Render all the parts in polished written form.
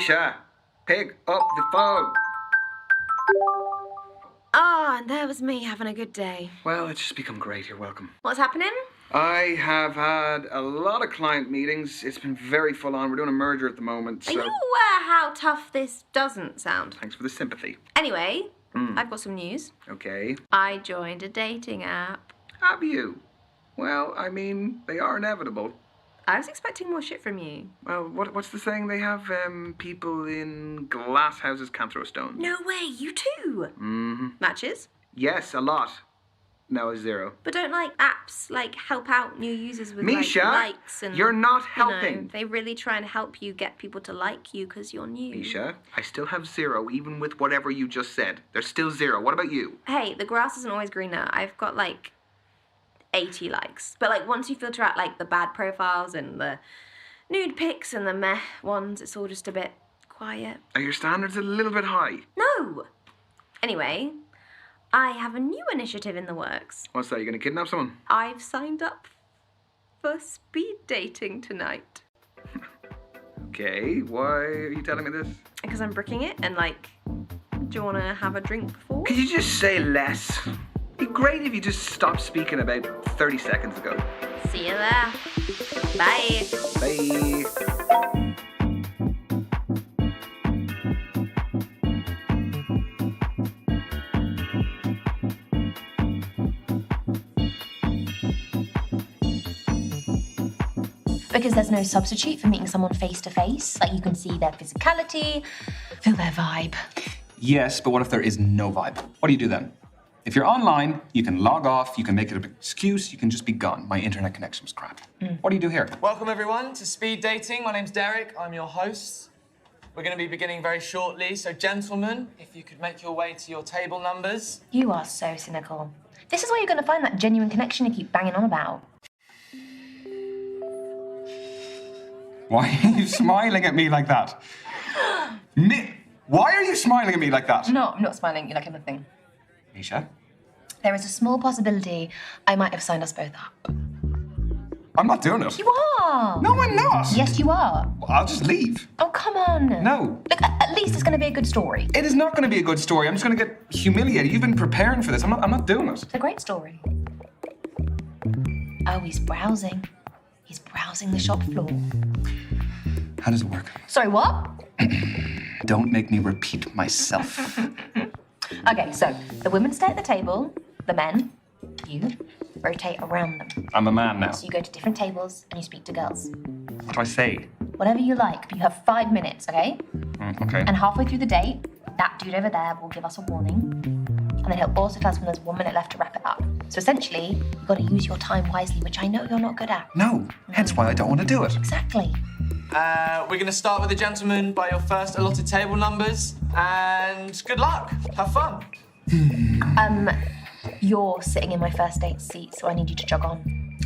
Misha, pick up the phone. Ah, and there was me having a good day. Well, it's just become great. You're welcome. What's happening? I have had a lot of client meetings. It's been very full on. We're doing a merger at the moment, so... Are you aware how tough this doesn't sound? Thanks for the sympathy. Anyway, I've got some news. Okay. I joined a dating app. Have you? Well, I mean, they are inevitable. I was expecting more shit from you. Well, what's the saying? They have people in glass houses can't throw stones. No way, you too? Mm-hmm. Matches? Yes, a lot. No, a zero. But don't apps help out new users with Misha, likes and... you're not You helping. know, they really try and help you get people to like you because you're new. Misha, I still have zero, even with whatever you just said. There's still zero. What about you? Hey, the grass isn't always greener. I've got 80 likes. But once you filter out the bad profiles and the nude pics and the meh ones, it's all just a bit quiet. Are your standards a little bit high? No! Anyway, I have a new initiative in the works. What's that? You gonna kidnap someone? I've signed up for speed dating tonight. Okay, why are you telling me this? Because I'm bricking it and do you want to have a drink before? Could you just say less? It'd be great if you just stopped speaking about 30 seconds ago. See you there. Bye. Bye. Because there's no substitute for meeting someone face to face. You can see their physicality, feel their vibe. Yes, but what if there is no vibe? What do you do then? If you're online, you can log off, you can make it an excuse, you can just be gone. My internet connection was crap. What do you do here? Welcome everyone to Speed Dating. My name's Derek, I'm your host. We're going to be beginning very shortly, so gentlemen, if you could make your way to your table numbers. You are so cynical. This is where you're going to find that genuine connection you keep banging on about. Why are you smiling at me like that? Why are you smiling at me like that? No, I'm not smiling. You like anything. Misha? There is a small possibility I might have signed us both up. I'm not doing it. You are! No, I'm not. Yes, you are. I'll just leave. Oh, come on. No. Look, at least it's going to be a good story. It is not going to be a good story. I'm just going to get humiliated. You've been preparing for this. I'm not doing it. It's a great story. Oh, he's browsing. He's browsing the shop floor. How does it work? Sorry, what? Don't make me repeat myself. Okay, so the women stay at the table, the men, you, rotate around them. I'm a man now. So you go to different tables and you speak to girls. What do I say? Whatever you like, but you have 5 minutes, okay? Okay. And halfway through the date, that dude over there will give us a warning. And then he'll also tell us when there's 1 minute left to wrap it up. So essentially, you've got to use your time wisely, which I know you're not good at. No, hence why I don't want to do it. Exactly. We're going to start with the gentlemen by your first allotted table numbers. And good luck. Have fun. You're sitting in my first date seat, so I need you to jog on.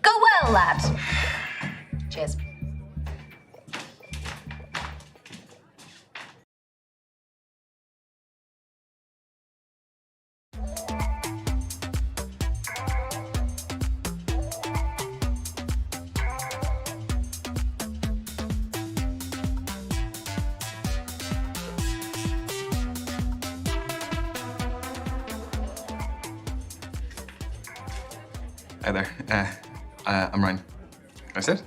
Go well, lad. Cheers. Hi there. I'm Ryan. Can I sit?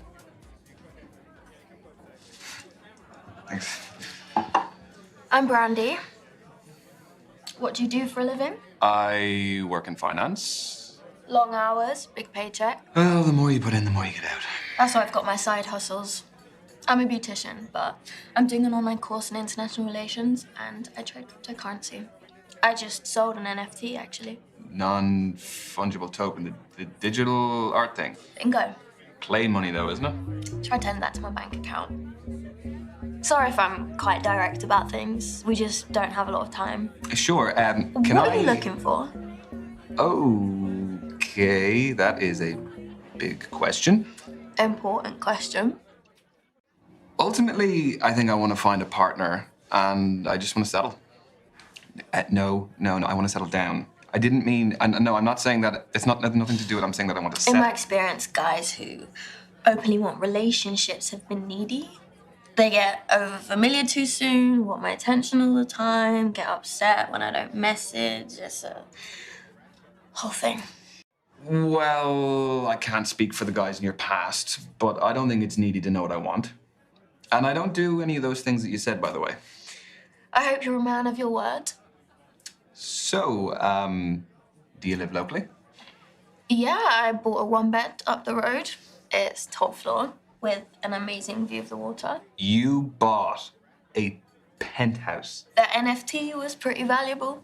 Thanks. I'm Brandy. What do you do for a living? I work in finance. Long hours, big paycheck. Well, the more you put in, the more you get out. That's why I've got my side hustles. I'm a beautician, but I'm doing an online course in international relations and I trade cryptocurrency. I just sold an NFT, actually. Non-fungible token, the digital art thing. Bingo. Play money, though, isn't it? Try to turn that to my bank account. Sorry if I'm quite direct about things. We just don't have a lot of time. Sure. Can what are you looking for? Okay, that is a big question. Important question. Ultimately, I think I want to find a partner, and I just want to settle. No, I want to settle down. I didn't mean, no, I'm not saying that, it's nothing to do with it, I'm saying that I want to In settle. my experience, guys who openly want relationships have been needy. They get over familiar too soon, want my attention all the time, get upset when I don't message. It's a whole thing. Well, I can't speak for the guys in your past, but I don't think it's needy to know what I want. And I don't do any of those things that you said, by the way. I hope you're a man of your word. So, do you live locally? Yeah, I bought a one bed up the road. It's top floor with an amazing view of the water. You bought a penthouse. The NFT was pretty valuable.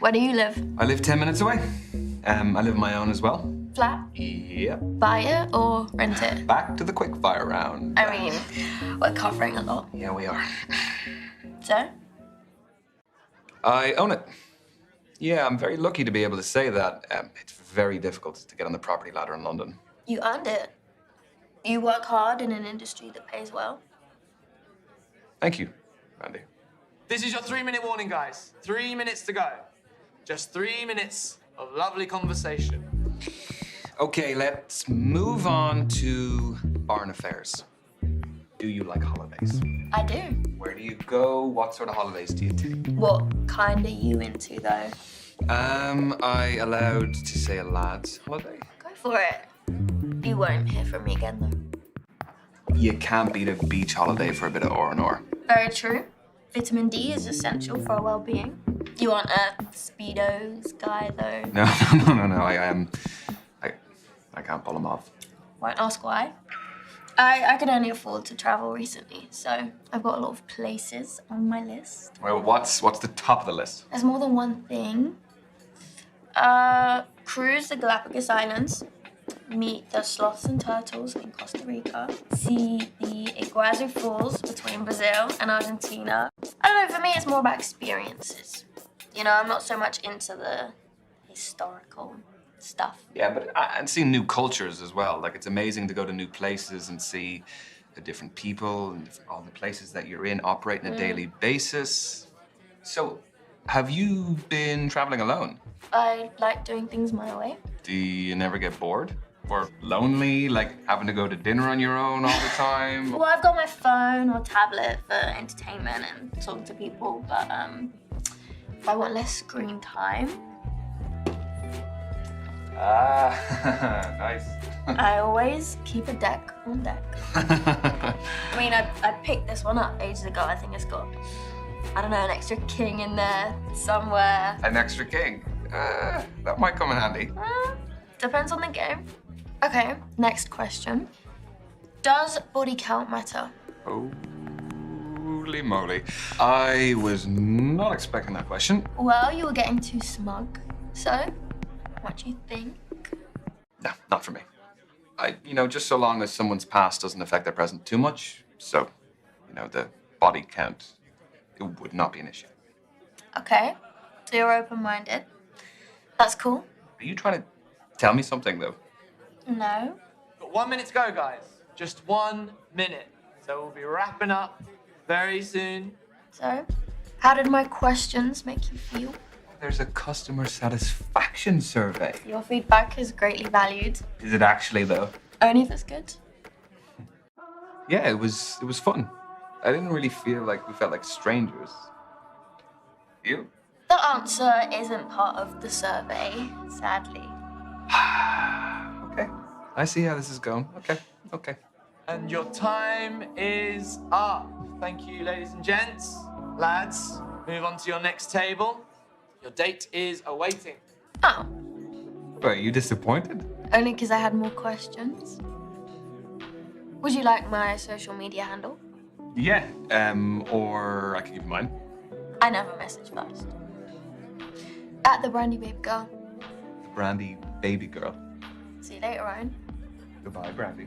Where do you live? I live 10 minutes away. I live on my own as well. Flat? Yep. Buy it or rent it? Back to the quickfire round. I mean, we're covering a lot. Yeah, we are. So? I own it. Yeah, I'm very lucky to be able to say that. It's very difficult to get on the property ladder in London. You earned it. You work hard in an industry that pays well. Thank you, Brandy. This is your 3-minute warning, guys. 3 minutes to go. Just 3 minutes of lovely conversation. Okay, let's move on to barn affairs. Do you like holidays? I do. Where do you go? What sort of holidays do you take? What kind are you into, though? I allowed to say a lad's holiday? Go for it. You won't hear from me again, though. You can't beat a beach holiday for a bit of R&R. Very true. Vitamin D is essential for our well-being. You aren't a Speedos guy, though. No. I can't pull them off. Won't ask why. I could only afford to travel recently, so I've got a lot of places on my list. Well, what's the top of the list? There's more than one thing. Cruise the Galapagos Islands, meet the sloths and turtles in Costa Rica, see the Iguazu Falls between Brazil and Argentina. I don't know, for me it's more about experiences. You know, I'm not so much into the historical stuff. Yeah, but and seeing new cultures as well. Like, it's amazing to go to new places and see the different people and all the places that you're in operate on a daily basis. So, have you been traveling alone? I like doing things my way. Do you never get bored? Or lonely, like having to go to dinner on your own all the time? Well, I've got my phone or tablet for entertainment and talking to people, but if I want less screen time, Nice. I always keep a deck on deck. I mean, I picked this one up ages ago. I think it's got, I don't know, an extra king in there somewhere. An extra king? That might come in handy. Depends on the game. Okay, next question. Does body count matter? Holy moly. I was not expecting that question. Well, you were getting too smug. So, what do you think? No, not for me. Just so long as someone's past doesn't affect their present too much. So, the body count, it would not be an issue. Okay, so you're open-minded. That's cool. Are you trying to tell me something, though? No. Got 1 minute to go, guys. Just 1 minute. So we'll be wrapping up very soon. So, how did my questions make you feel? There's a customer satisfaction survey. Your feedback is greatly valued. Is it actually, though? Only if it's good. Yeah, it was fun. I didn't really feel like we felt like strangers. You? The answer isn't part of the survey, sadly. Okay. I see how this is going. Okay. And your time is up. Thank you, ladies and gents. Lads, move on to your next table. Your date is awaiting. Oh, Wait, are you disappointed? only because I had more questions. Would you like my social media handle? Yeah. Or I can give you mine. I never message first. At the Brandy Babe Girl. Brandy, baby girl. See you later, Ryan. Goodbye, Brandy.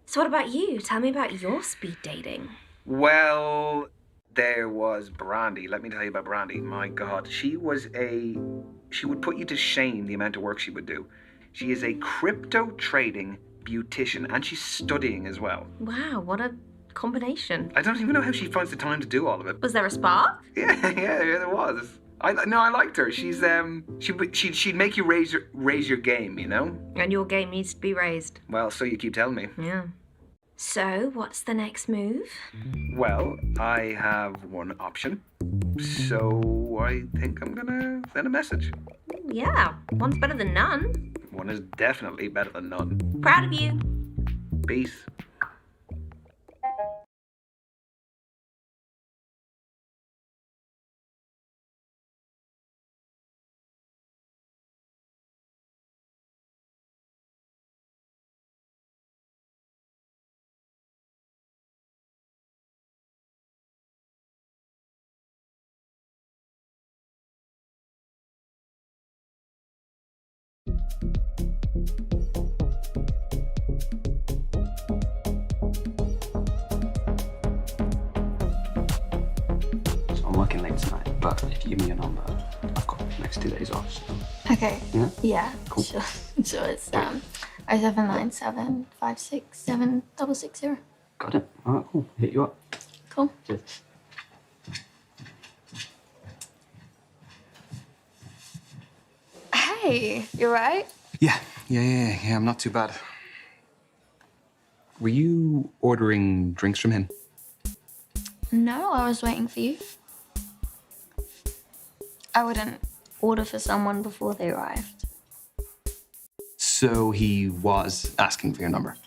So what about you? Tell me about your speed dating. Well, there was Brandy. Let me tell you about Brandy. My God, she would put you to shame the amount of work she would do. She is a crypto trading beautician and she's studying as well. Wow, what a combination. I don't even know how she finds the time to do all of it. Was there a spark? Yeah, there was. I liked her. She'd make you raise your game, you know. And your game needs to be raised. Well, so you keep telling me. Yeah. So, what's the next move? Well, I have one option. So I think I'm gonna send a message. Yeah, one's better than none. One is definitely better than none. Proud of you. Peace. So I'm working late tonight, but if you give me your number, I've got the next 2 days off. So. Okay. Yeah? Yeah. Cool. Sure. So it's 0797 567 660. Got it. All right, cool. Hit you up. Cool. Cheers. Hey, you're right. Yeah, I'm not too bad. Were you ordering drinks from him? No, I was waiting for you. I wouldn't order for someone before they arrived. So he was asking for your number?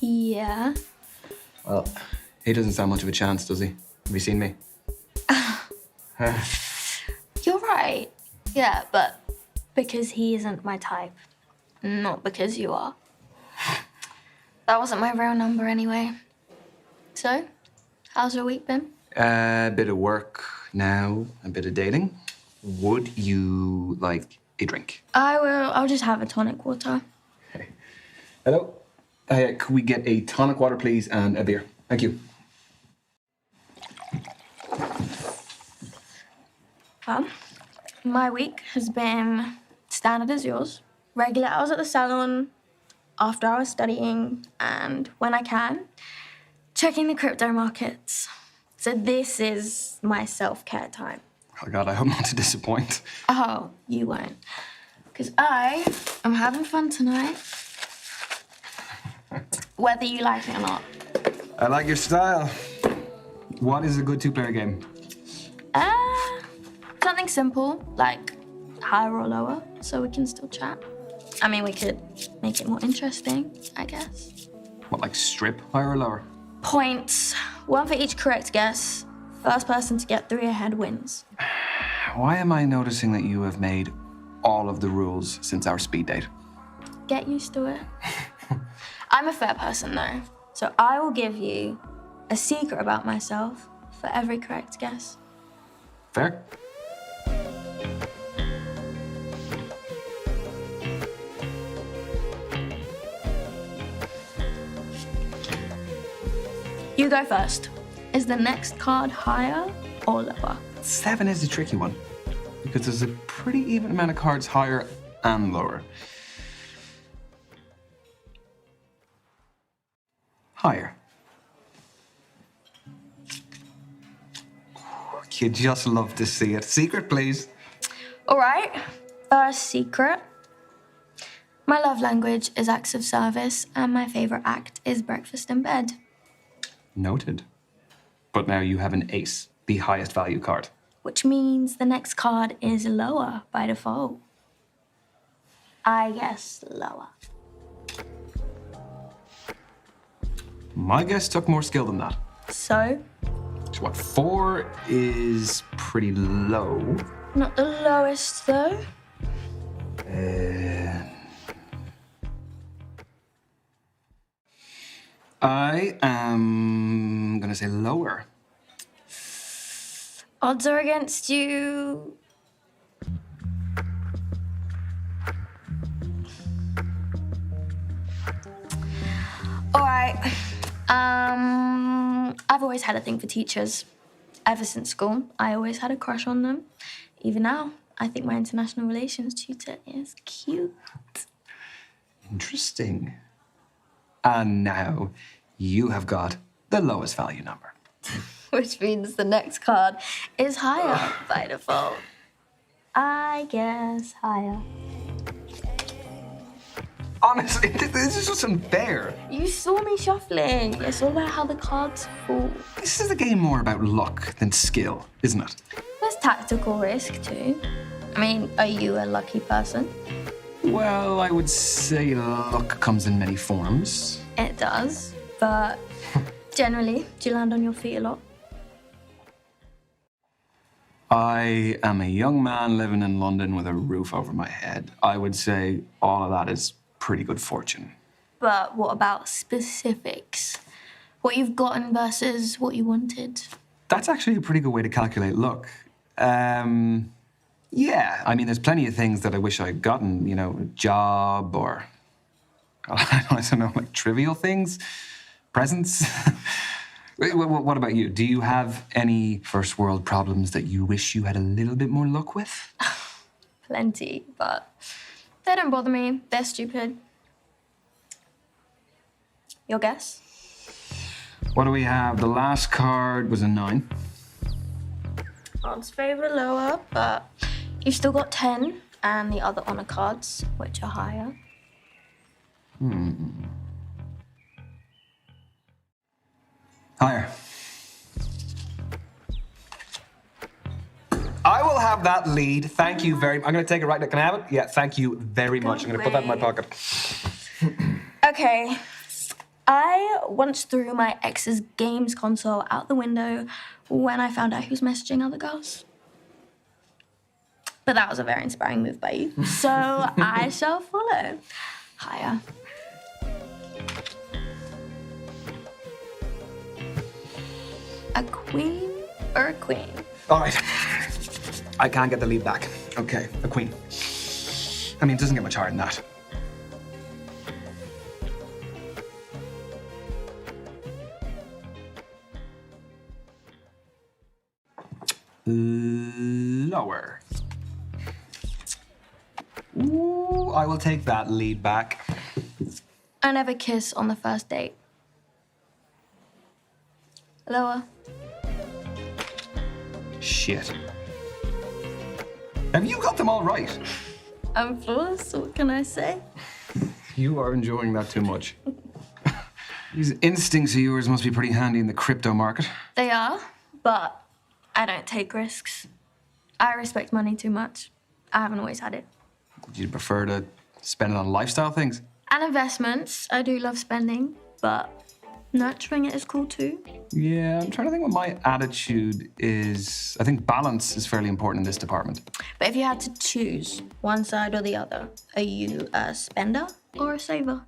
Yeah. Well, he doesn't stand much of a chance, does he? Have you seen me? You're right. Yeah, but because he isn't my type, not because you are. That wasn't my real number anyway. So, how's your week been? A bit of work now, a bit of dating. Would you like a drink? I will. I'll just have a tonic water. Okay. Hello? Could we get a tonic water, please, and a beer? Thank you. Well, my week has been standard as yours. Regular hours at the salon, after hours studying, and when I can, checking the crypto markets. So this is my self-care time. Oh, God, I hope not to disappoint. Oh, you won't. Because I am having fun tonight, whether you like it or not. I like your style. What is a good two-player game? Something simple, like higher or lower, so we can still chat. I mean, we could make it more interesting, I guess. What, like strip, higher or lower? Points. One for each correct guess. First person to get 3 ahead wins. Why am I noticing that you have made all of the rules since our speed date? Get used to it. I'm a fair person, though, so I will give you a secret about myself for every correct guess. Fair? You go first. Is the next card higher or lower? 7 is the tricky one, because there's a pretty even amount of cards higher and lower. Higher. You'd just love to see it. Secret, please. All right, first secret. My love language is acts of service, and my favorite act is breakfast in bed. Noted. But now you have an ace, the highest value card. Which means the next card is lower by default. I guess lower. My guess took more skill than that. So, So what, 4 is pretty low. not the lowest though. I am gonna say lower. Odds are against you. All right. I've always had a thing for teachers. Ever since school, I always had a crush on them. Even now, I think my international relations tutor is cute. Interesting. And now you have got the lowest value number. Which means the next card is higher by default. I guess higher. Honestly, this is just unfair. You saw me shuffling. It's all about how the cards fall. This is a game more about luck than skill, isn't it? There's tactical risk too. I mean, are you a lucky person? Well, I would say luck comes in many forms. It does, but generally, do you land on your feet a lot? I am a young man living in London with a roof over my head. I would say all of that is pretty good fortune. But what about specifics? What you've gotten versus what you wanted? That's actually a pretty good way to calculate luck. Yeah, I mean, there's plenty of things that I wish I'd gotten, you know, a job or, I don't know, like trivial things, presents. What about you? Do you have any first world problems that you wish you had a little bit more luck with? Plenty, but they don't bother me. They're stupid. Your guess? What do we have? The last card was a 9. Odds favour lower, but you've still got 10 and the other honour cards, which are higher. Higher. I will have that lead. Thank you very much. I'm going to take it right now. Can I have it? Yeah, thank you very much. I'm going to put that in my pocket. Okay. I once threw my ex's games console out the window when I found out he was messaging other girls. But that was a very inspiring move by you. So I shall follow. Higher. A queen or a queen? All right. I can't get the lead back. Okay, a queen. I mean, it doesn't get much harder than that. Lower. Ooh, I will take that lead back. I never kiss on the first date. Lower. Shit. Have you got them all right? I'm flawless, what can I say? You are enjoying that too much. These instincts of yours must be pretty handy in the crypto market. They are, but I don't take risks. I respect money too much. I haven't always had it. Would you prefer to spend it on lifestyle things? And investments, I do love spending, but nurturing it is cool too. Yeah, I'm trying to think what my attitude is. I think balance is fairly important in this department. But if you had to choose one side or the other, are you a spender or a saver?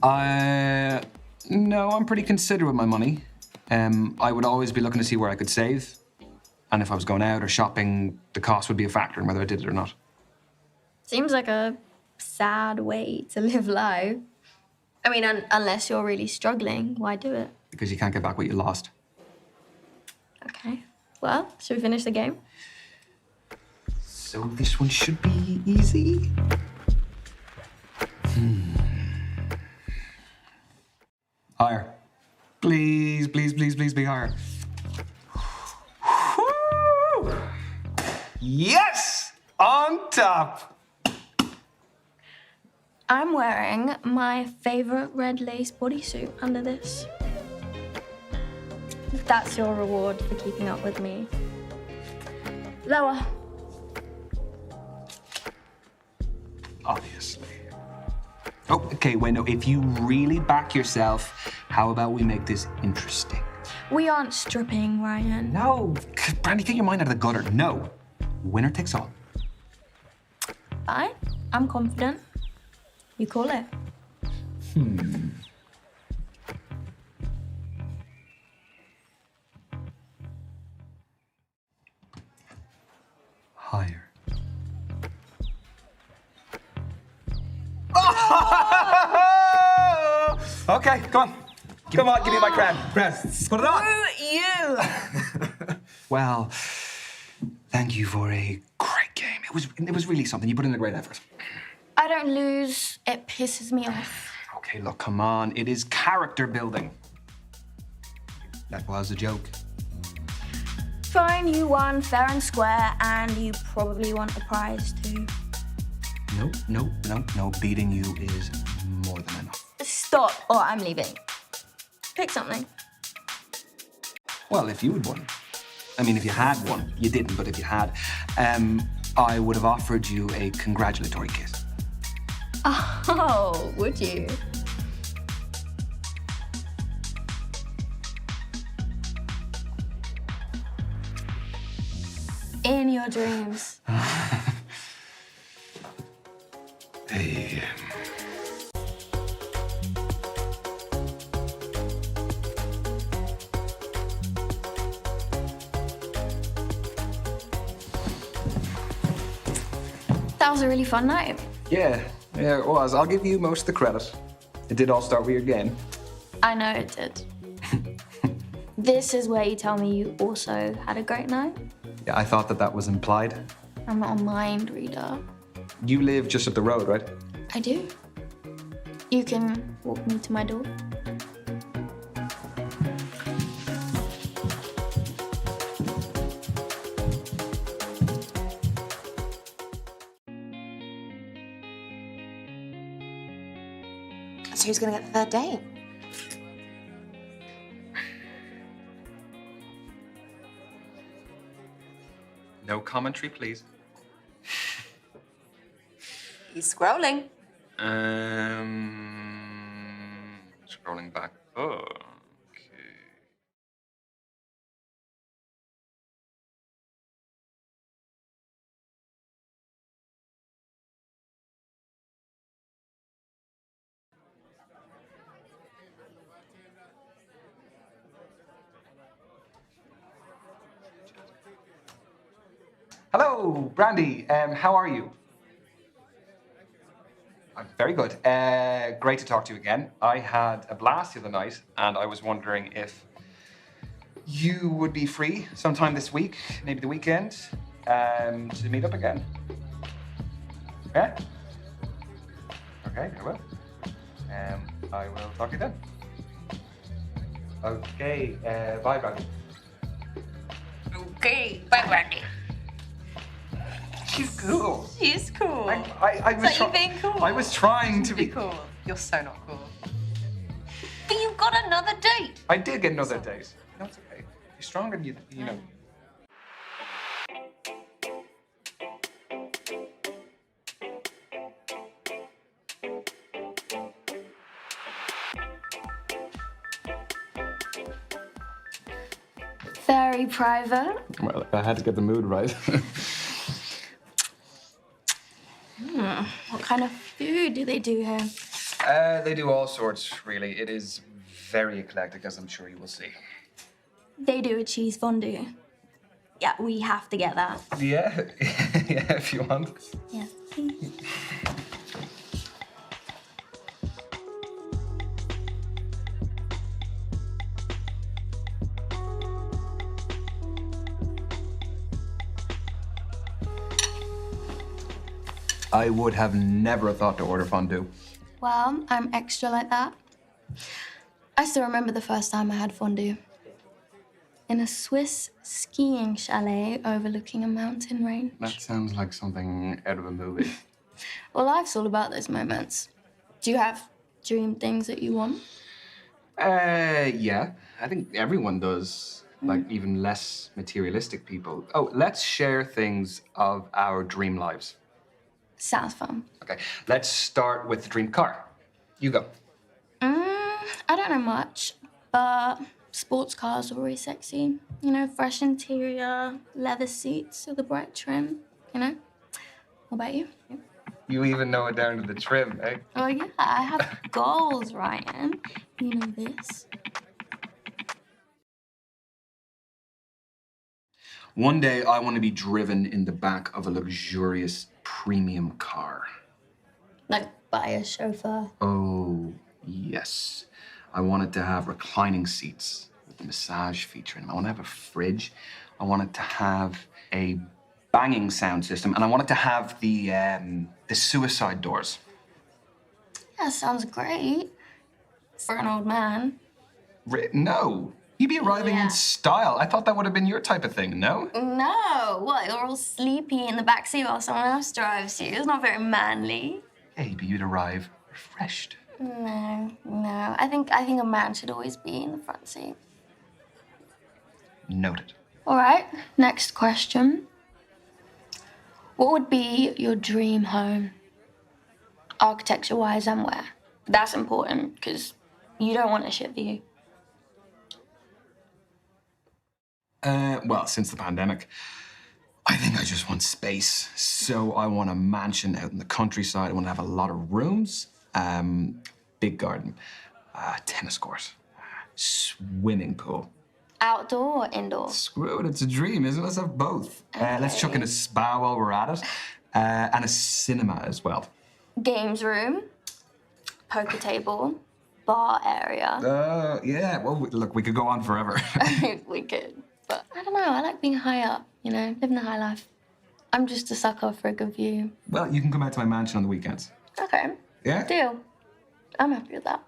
No, I'm pretty considerate with my money. I would always be looking to see where I could save. And if I was going out or shopping, the cost would be a factor in whether I did it or not. Seems like a sad way to live life. I mean, unless you're really struggling, why do it? Because you can't get back what you lost. Okay. Well, should we finish the game? So this one should be easy. Higher. Please, please, please, please be higher. Woo! Yes! On top! I'm wearing my favorite red lace bodysuit under this. That's your reward for keeping up with me. Lower. Obviously. Oh, okay, wait, no. If you really back yourself, how about we make this interesting? We aren't stripping, Ryan. No, Brandy, get your mind out of the gutter. No. Winner takes all. Fine. I'm confident. You call it. Higher. Okay, come on. Come on, give me my crown. Crown. Put it on. You! Well, thank you for a great game. It was really something. You put in a great effort. I don't lose. It pisses me off. Okay, look, come on. It is character building. That was a joke. fine. You won fair and square, and you probably want a prize too. No. Beating you is more than enough. Stop, or I'm leaving. Pick something. Well, if you had won. I mean, if you had won. You didn't, but if you had, I would have offered you a congratulatory kiss. Oh, would you? In your dreams. Hey. That was a really fun night. Yeah, it was. I'll give you most of the credit. It did all start with your game. I know it did. This is where you tell me you also had a great night? Yeah, I thought that was implied. I'm not a mind reader. You live just up the road, right? I do. You can walk me to my door. So who's gonna get the third date? No commentary, please. He's scrolling. Scrolling back. Oh, okay. Hello, Brandy. How are you? I'm very good. Great to talk to you again. I had a blast the other night, and I was wondering if you would be free sometime this week, maybe the weekend, to meet up again. Yeah? Okay, I will. I will talk to you then. Okay, bye, Brandy. Okay, bye, Brandy. She's cool. She's cool. I was Is that you being cool? I was trying to Be be cool. You're so not cool. But you've got another date. I did get another date. No, it's okay. You're stronger than you know. Very private. Well, I had to get the mood right. What kind of food do they do here? They do all sorts, really. It is very eclectic, as I'm sure you will see. They do a cheese fondue. Yeah, we have to get that. Yeah, yeah, if you want. Yeah, please. I would have never thought to order fondue. Well, I'm extra like that. I still remember the first time I had fondue. In a Swiss skiing chalet overlooking a mountain range. That sounds like something out of a movie. Well, life's all about those moments. Do you have dream things that you want? Yeah. I think everyone does. Like, even less materialistic people. Oh, let's share things of our dream lives. Sounds fun. Okay, let's start with the dream car. You go. I don't know much, but sports cars are always sexy. You know, fresh interior, leather seats with a bright trim, you know? What about you? You even know it down to the trim, eh? Oh, yeah, I have goals, Ryan. You know this. One day, I want to be driven in the back of a luxurious premium car. Like, by a chauffeur. Oh, yes. I want it to have reclining seats with the massage feature in them. I want to have a fridge. I want it to have a banging sound system, and I want it to have the suicide doors. Yeah, sounds great. For an old man. No, You'd be arriving Yeah. in style. I thought that would have been your type of thing, no? No, what? You're all sleepy in the backseat while someone else drives you. It's not very manly. Hey, but you'd arrive refreshed. No. I think a man should always be in the front seat. Noted. All right, next question. What would be your dream home? Architecture-wise and where? That's important, because you don't want a shit view. Well, since the pandemic, I think I just want space. So I want a mansion out in the countryside. I want to have a lot of rooms, big garden, tennis court, swimming pool. Outdoor or indoor? Screw it, it's a dream, isn't it? Let's have both. Let's chuck in a spa while we're at it, and a cinema as well. Games room, poker table, bar area. Yeah, well, look, we could go on forever. We could. But I don't know, I like being high up, living the high life. I'm just a sucker for a good view. Well, you can come out to my mansion on the weekends. Okay. Yeah? Deal. I'm happy with that.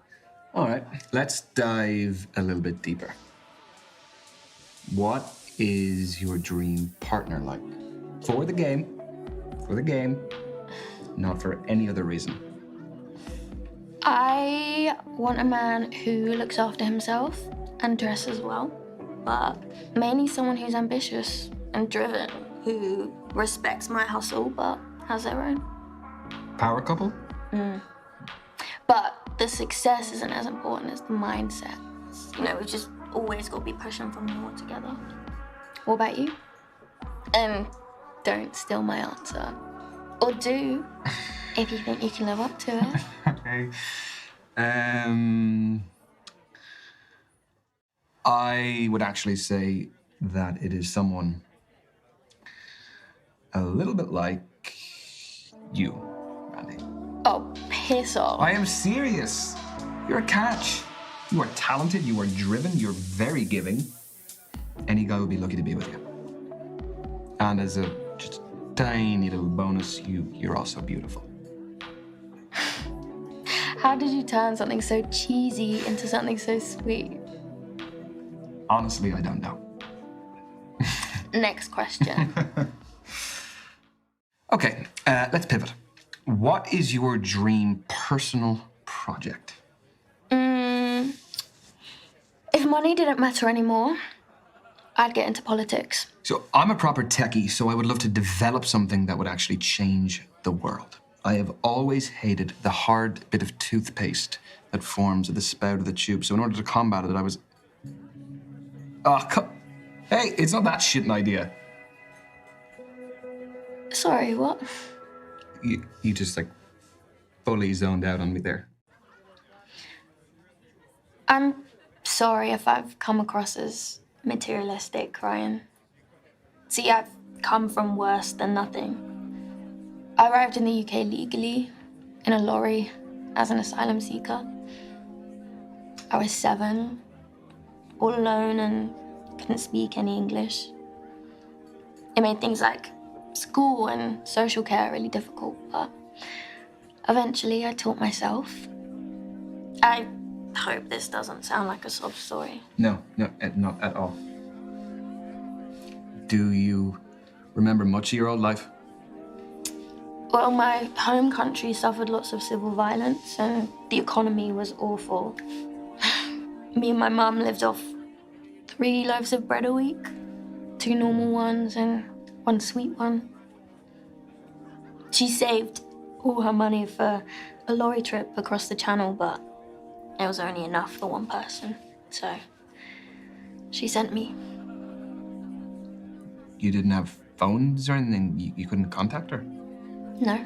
All right, let's dive a little bit deeper. What is your dream partner like? For the game, not for any other reason. I want a man who looks after himself and dresses well, but mainly someone who's ambitious and driven, who respects my hustle but has their own. Power couple? But the success isn't as important as the mindset. We just always got to be pushing for more together. What about you? And don't steal my answer. Or do, if you think you can live up to it. Okay. I would actually say that it is someone a little bit like you, Brandy. Oh, piss off. I am serious. You're a catch. You are talented, you are driven, you're very giving. Any guy would be lucky to be with you. And as a just tiny little bonus, you're also beautiful. How did you turn something so cheesy into something so sweet? Honestly, I don't know. Next question. Okay, let's pivot. What is your dream personal project? If money didn't matter anymore, I'd get into politics. So I'm a proper techie, so I would love to develop something that would actually change the world. I have always hated the hard bit of toothpaste that forms at the spout of the tube. So in order to combat it, I was... Hey, it's not that shit an idea. Sorry, what? You just, fully zoned out on me there. I'm sorry if I've come across as materialistic, Ryan. See, I've come from worse than nothing. I arrived in the UK legally, in a lorry, as an asylum seeker. I was 7, all alone, and couldn't speak any English. It made things like school and social care really difficult, but eventually I taught myself. I hope this doesn't sound like a sob story. No, not at all. Do you remember much of your old life? Well, my home country suffered lots of civil violence and the economy was awful. Me and my mum lived off 3 loaves of bread a week, 2 normal ones and 1 sweet one. She saved all her money for a lorry trip across the channel, but it was only enough for 1 person, so she sent me. You didn't have phones or anything? You couldn't contact her? No.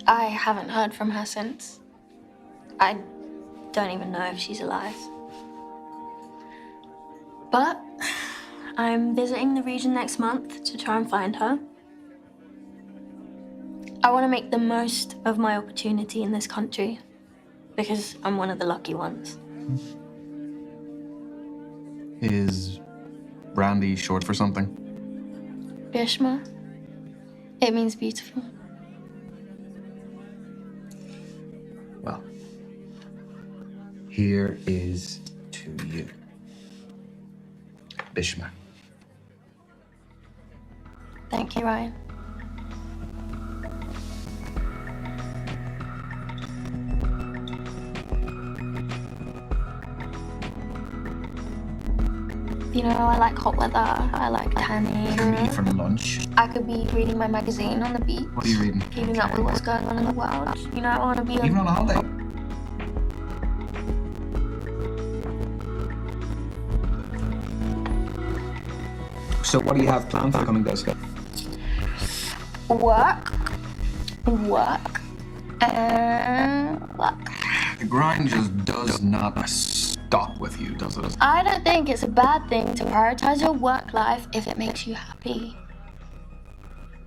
I haven't heard from her since. I don't even know if she's alive. But I'm visiting the region next month to try and find her. I want to make the most of my opportunity in this country because I'm one of the lucky ones. Is Brandy short for something? Bishma. It means beautiful. Well, here is to you. Bishma. Thank you, Ryan. You know, I like hot weather. I like tanning. What do you eat for lunch? I could be reading my magazine on the beach. What are you reading? Keeping up with what's going on in the world. You know, I want to be Even on a holiday? So what do you have planned for the coming days? work, and work. The grind just does not stop with you, does it? I don't think it's a bad thing to prioritize your work life if it makes you happy.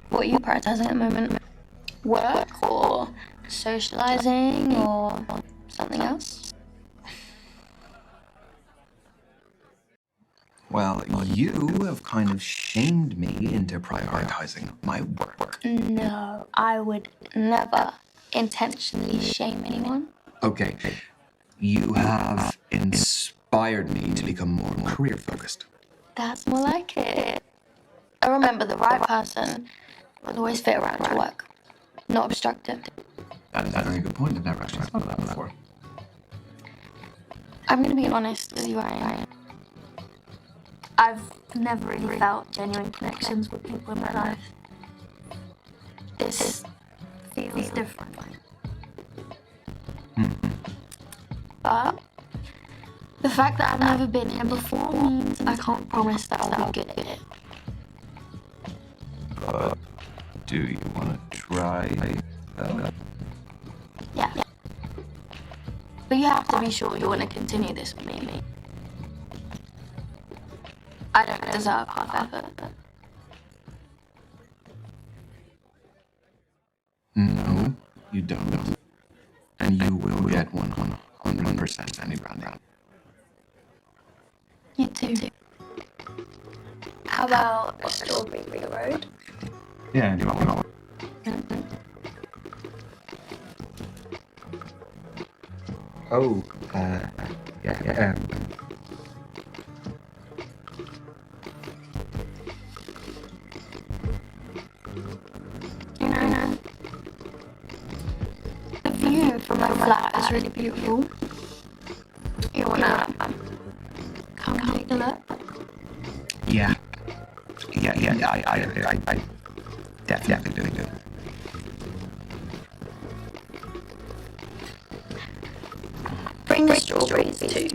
What are you prioritizing at the moment? Work or socializing or something else? Well, you have kind of shamed me into prioritizing my work. No, I would never intentionally shame anyone. Okay, you have inspired me to become more career-focused. That's more like it. I remember the right person would always fit around your work, not obstructive. That is a very good point. I've never actually thought of that before. I'm gonna be honest with you, Ryan. I've never really felt genuine connections with people in my life. This feels different. But the fact that I've never been here before means I can't promise that I'll be good at it. But do you want to try? Yeah. But you have to be sure you want to continue this with me. I don't deserve half effort. No, you don't. And you will get 100% any Brandy. You too. How about a strawberry road? Yeah, do you want one? Oh, yeah. You know, the view from my flat is really beautiful. You wanna come take a look? Yeah. I definitely do. Bring the strawberries too.